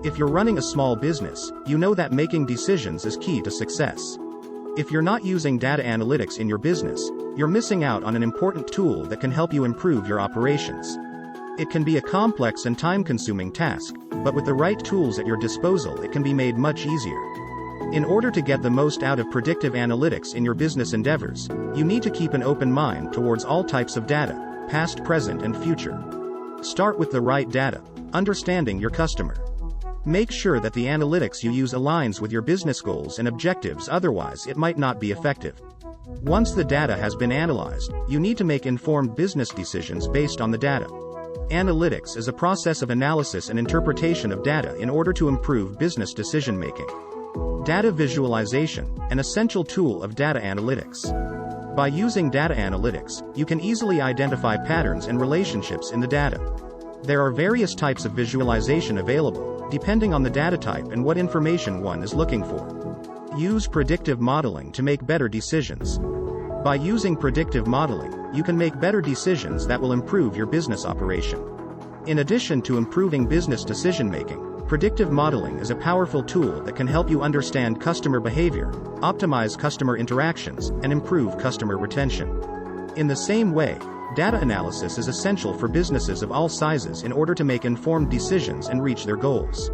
If you're running a small business, you know that making decisions is key to success. If you're not using data analytics in your business, you're missing out on an important tool that can help you improve your operations. It can be a complex and time-consuming task, but with the right tools at your disposal, it can be made much easier. In order to get the most out of predictive analytics in your business endeavors, you need to keep an open mind towards all types of data, past, present, and future. Start with the right data, understanding your customer. Make sure that the analytics you use aligns with your business goals and objectives, otherwise it might not be effective. Once the data has been analyzed, you need to make informed business decisions based on the data. Analytics is a process of analysis and interpretation of data in order to improve business decision-making. Data visualization, an essential tool of data analytics. By using data analytics, you can easily identify patterns and relationships in the data. There are various types of visualization available, depending on the data type and what information one is looking for. Use predictive modeling to make better decisions. By using predictive modeling, you can make better decisions that will improve your business operation. In addition to improving business decision-making, predictive modeling is a powerful tool that can help you understand customer behavior, optimize customer interactions, and improve customer retention. In the same way, data analysis is essential for businesses of all sizes in order to make informed decisions and reach their goals.